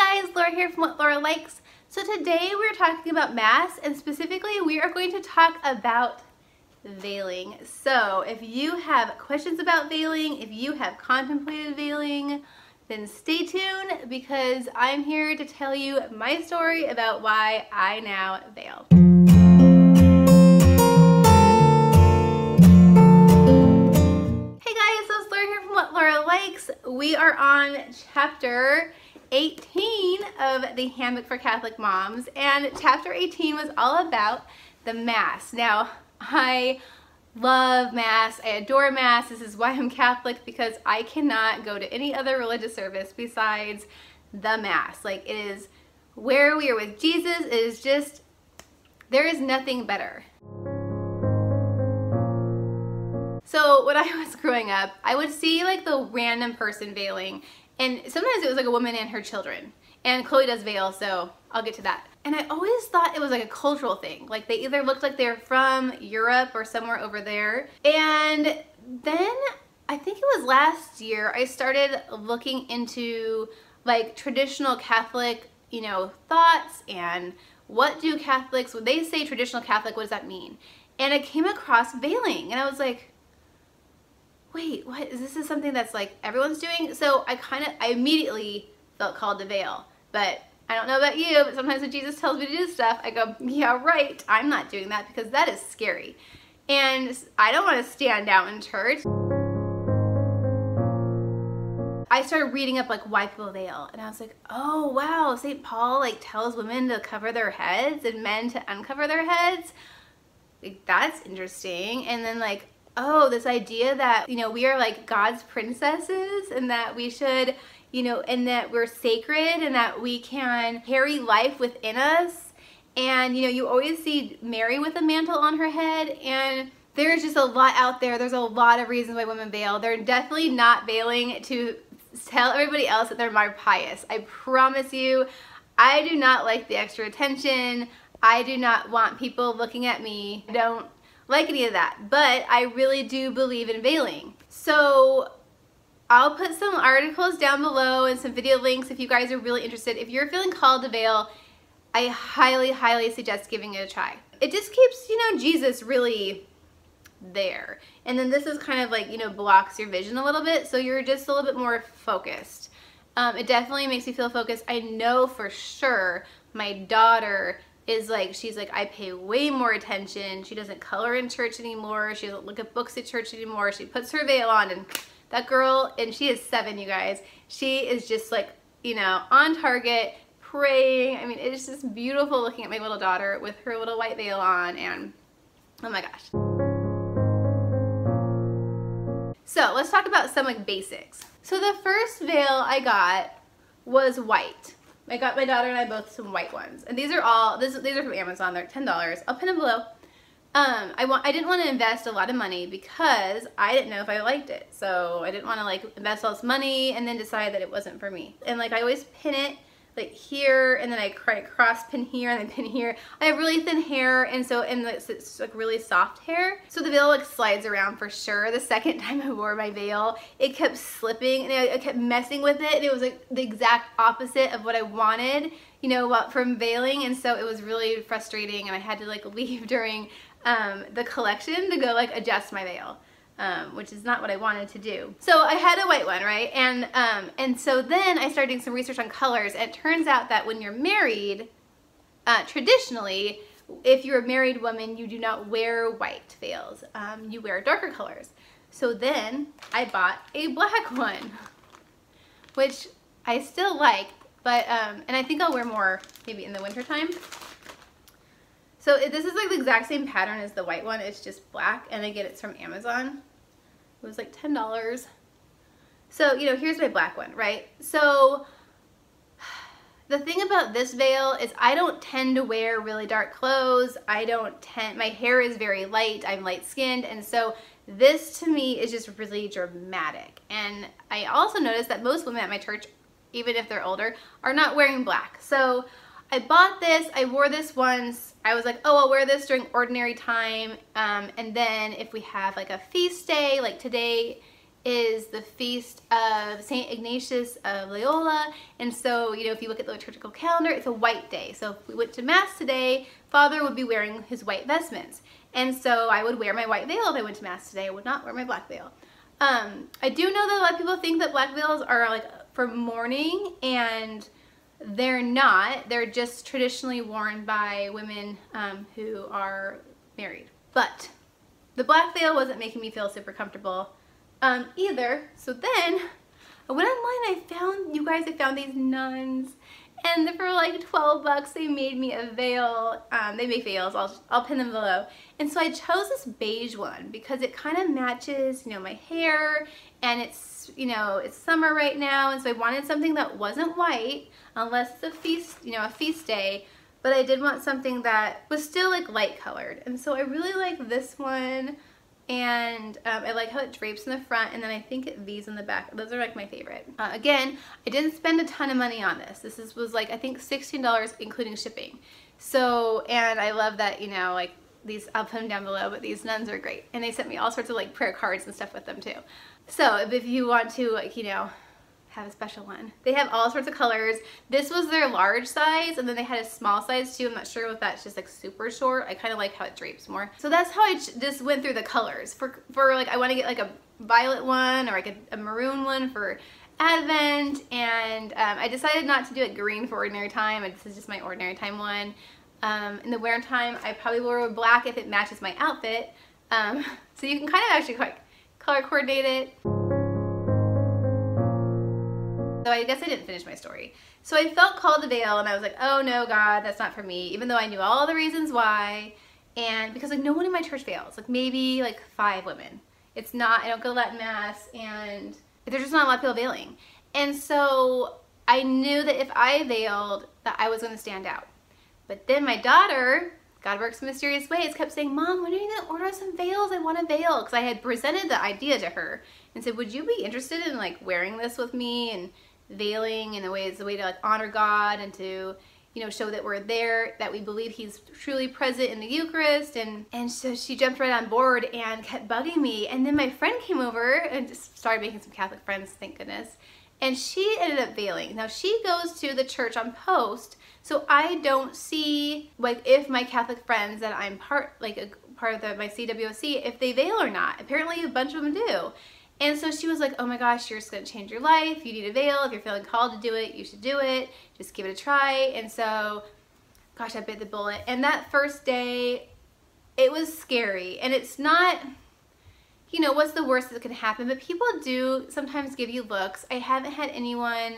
Hey guys, Laura here from What Laura Likes. So today we're talking about Mass, and specifically we are going to talk about veiling. So if you have questions about veiling, if you have contemplated veiling, then stay tuned because I'm here to tell you my story about why I now veil. Hey guys, so it's Laura here from What Laura Likes. We are on chapter 18 of the Handbook for Catholic Moms, and chapter 18 was all about the Mass. Now, I love Mass, I adore Mass. This is why I'm Catholic, because I cannot go to any other religious service besides the Mass. Like, it is where we are with Jesus. It is just, there is nothing better. So when I was growing up, I would see like the random person veiling, and sometimes it was like a woman and her children. And Chloe does veil, so I'll get to that. And I always thought it was like a cultural thing. Like they either looked like they're from Europe or somewhere over there. And then I think it was last year, I started looking into like traditional Catholic, thoughts, and what do Catholics, when they say traditional Catholic, what does that mean? And I came across veiling, and I was like, wait, what is this? Is something that's like everyone's doing? So I immediately felt called to veil. But I don't know about you, but sometimes when Jesus tells me to do stuff, I go, yeah, right, I'm not doing that because that is scary. And I don't want to stand out in church. I started reading up like why people veil, and I was like, oh wow, St. Paul like tells women to cover their heads and men to uncover their heads. Like, that's interesting. And then like, oh, this idea that, we are like God's princesses, and that we should, and that we're sacred, and that we can carry life within us. And, you always see Mary with a mantle on her head, and there's just a lot out there. There's a lot of reasons why women veil. They're definitely not veiling to tell everybody else that they're more pious. I promise you, I do not like the extra attention. I do not want people looking at me. I don't like any of that, but I really do believe in veiling. So I'll put some articles down below and some video links if you guys are really interested. If you're feeling called to veil, I highly, highly suggest giving it a try. It just keeps, Jesus really there. And then this is kind of like, blocks your vision a little bit, so you're just a little bit more focused. It definitely makes me feel focused. I know for sure my daughter is like, she's like, I pay way more attention. She doesn't color in church anymore. She doesn't look at books at church anymore. She puts her veil on, and that girl, and she is 7, you guys. She is just like, on target, praying. I mean, it's just beautiful looking at my little daughter with her little white veil on, and oh my gosh. So let's talk about some like basics. So the first veil I got was white. I got my daughter and I both some white ones, and these are from Amazon. They're $10. I'll pin them below. I didn't want to invest a lot of money because I didn't know if I liked it, so I didn't want to like invest all this money and then decide that it wasn't for me. And like I always pin it like here, and then I cross pin here and then pin here. I have really thin hair, and so it's like really soft hair, so the veil like slides around for sure. The second time I wore my veil, it kept slipping, and I kept messing with it, and it was like the exact opposite of what I wanted, from veiling. And so it was really frustrating, and I had to like leave during the collection to go like adjust my veil. Which is not what I wanted to do. So I had a white one, right? And so then I started doing some research on colors, and it turns out that when you're married, traditionally, if you're a married woman, you do not wear white veils. You wear darker colors. So then I bought a black one, which I still like, but, and I think I'll wear more maybe in the winter time. So this is like the exact same pattern as the white one. It's just black, and again, it's from Amazon. It was like $10. So, here's my black one, right? So the thing about this veil is I don't tend to wear really dark clothes. My hair is very light. I'm light skinned. And so this to me is just really dramatic. And I also noticed that most women at my church, even if they're older, are not wearing black. So I bought this, I wore this once, I was like, oh, I'll wear this during ordinary time, and then if we have like a feast day, like today is the feast of St. Ignatius of Loyola. And so, you know, if you look at the liturgical calendar, it's a white day. So if we went to Mass today, Father would be wearing his white vestments. And so I would wear my white veil if I went to Mass today. I would not wear my black veil. I do know that a lot of people think that black veils are like for mourning, and they're not. They're just traditionally worn by women who are married. But the black veil wasn't making me feel super comfortable either. So then I went online, I found these nuns, and for like 12 bucks they made me a veil. They make veils, I'll pin them below. And so I chose this beige one because it kind of matches, you know, my hair, and it's, you know, it's summer right now, and so I wanted something that wasn't white unless it's a feast, you know, a feast day, but I did want something that was still like light colored. And so I really like this one, and I like how it drapes in the front, and then I think these in the back. Those are like my favorite. Again, I didn't spend a ton of money on this. This was like, I think $16 including shipping. So, and I love that, you know, like these, I'll put them down below, but these nuns are great. And they sent me all sorts of like prayer cards and stuff with them too. So if you want to, like, you know, have a special one. They have all sorts of colors. This was their large size, and then they had a small size too. I'm not sure if that's just like super short. I kind of like how it drapes more. So that's how I just went through the colors. For like, I want to get like a violet one or like a maroon one for Advent, and I decided not to do it green for ordinary time. This is just my ordinary time one. In the winter time, I probably will wear black if it matches my outfit. So you can kind of actually like color coordinate it. So I guess I didn't finish my story. So I felt called to veil, and I was like, oh no, God, that's not for me, even though I knew all the reasons why. And because like no one in my church veils, like maybe like 5 women. It's not, I don't go to Latin Mass, and there's just not a lot of people veiling. And so I knew that if I veiled, that I was going to stand out. But then my daughter, God works in mysterious ways, kept saying, Mom, when are you going to order some veils? I want a veil. Because I had presented the idea to her and said, would you be interested in like wearing this with me and veiling in a way, it's a way to like honor God and to, you know, show that we're there, that we believe he's truly present in the Eucharist. And so she jumped right on board and kept bugging me. And then my friend came over and just started making some Catholic friends, thank goodness. And she ended up veiling. Now she goes to the church on post, so I don't see like if my Catholic friends that I'm part of my CWOC, if they veil or not. Apparently a bunch of them do. And so she was like, oh my gosh, you're just gonna change your life. You need a veil. If you're feeling called to do it, you should do it. Just give it a try. And so, gosh, I bit the bullet. And that first day, it was scary. And it's not, you know, what's the worst that could happen? But people do sometimes give you looks. I haven't had anyone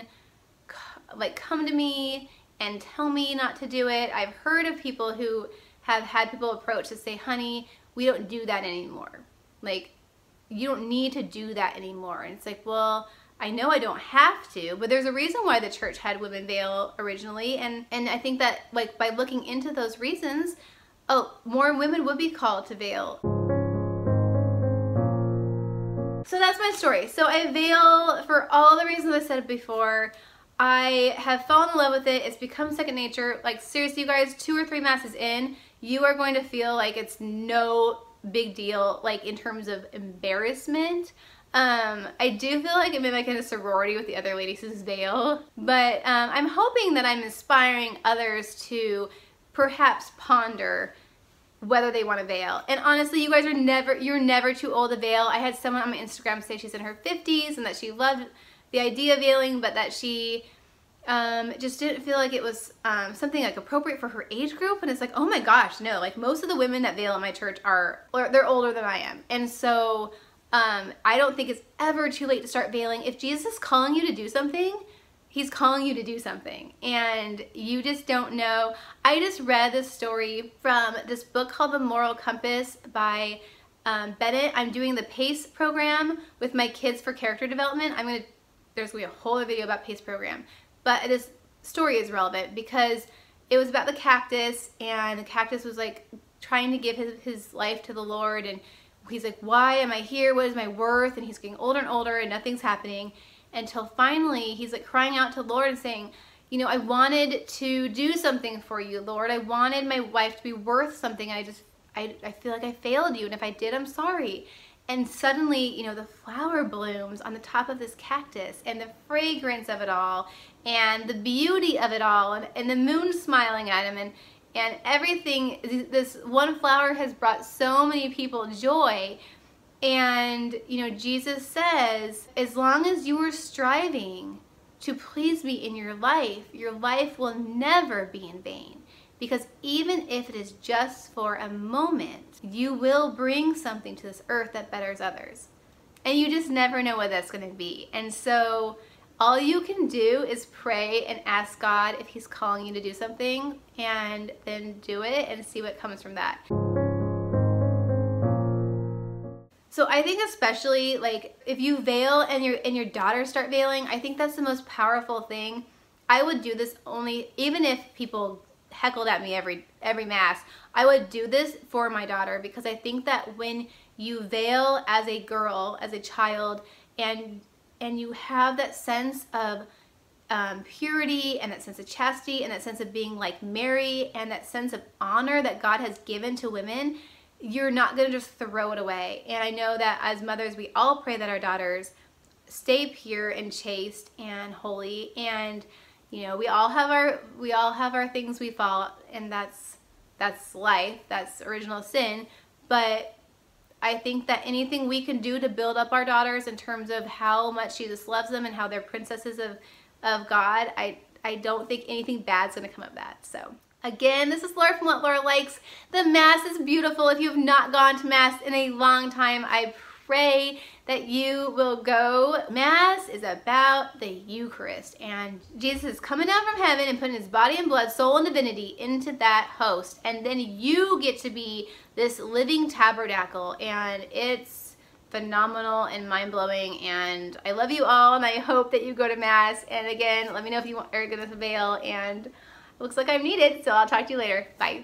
like come to me and tell me not to do it. I've heard of people who have had people approach to say, honey, we don't do that anymore. Like, you don't need to do that anymore. And it's like, well, I know I don't have to, but there's a reason why the church had women veil originally. And I think that like by looking into those reasons, oh, more women would be called to veil. So that's my story. So I veil for all the reasons I said before. I have fallen in love with it. It's become second nature. Like seriously, you guys, 2 or 3 masses in, you are going to feel like it's no big deal, like in terms of embarrassment. I do feel like I'm in like in a sorority with the other ladies who's veil, but I'm hoping that I'm inspiring others to perhaps ponder whether they want to veil. And honestly, you guys are you're never too old to veil. I had someone on my Instagram say she's in her 50s and that she loved the idea of veiling, but that she just didn't feel like it was something like appropriate for her age group. And it's like, oh my gosh, no, like most of the women that veil in my church they're older than I am. And so I don't think it's ever too late to start veiling. If Jesus is calling you to do something, he's calling you to do something, and you just don't know. I just read this story from this book called The Moral Compass by Bennett. I'm doing the PACE program with my kids for character development. There's gonna be a whole other video about PACE program, but this story is relevant because it was about the cactus, and the cactus was like trying to give his life to the Lord, and he's like, why am I here? What is my worth? And he's getting older and older and nothing's happening until finally he's like crying out to the Lord and saying, you know, I wanted to do something for you, Lord. I wanted my life to be worth something. I feel like I failed you, and if I did, I'm sorry. And suddenly, you know, the flower blooms on the top of this cactus, and the fragrance of it all, and the beauty of it all, and the moon smiling at him, and everything. This one flower has brought so many people joy. And, you know, Jesus says, as long as you are striving to please me in your life will never be in vain. Because even if it is just for a moment, you will bring something to this earth that betters others. And you just never know what that's going to be. And so all you can do is pray and ask God if he's calling you to do something, and then do it and see what comes from that. So I think especially like if you veil and your daughters start veiling, I think that's the most powerful thing. I would do this only, even if people heckled at me every mass, I would do this for my daughter, because I think that when you veil as a girl, as a child, and you have that sense of purity, and that sense of chastity, and that sense of being like Mary, and that sense of honor that God has given to women, you're not going to just throw it away. And I know that as mothers, we all pray that our daughters stay pure and chaste and holy. And you know, we all have our things we fall, and that's life, that's original sin. But I think that anything we can do to build up our daughters in terms of how much Jesus loves them and how they're princesses of God, I don't think anything bad's going to come of that. So again, this is Laura from What Laura Likes. The Mass is beautiful. If you have not gone to Mass in a long time, I pray that you will go. Mass is about the Eucharist, and Jesus is coming down from heaven and putting his body and blood, soul and divinity into that host, and then you get to be this living tabernacle, and it's phenomenal and mind-blowing. And I love you all, and I hope that you go to Mass. And again, let me know if you are going to veil, and it looks like I'm needed, so I'll talk to you later. Bye.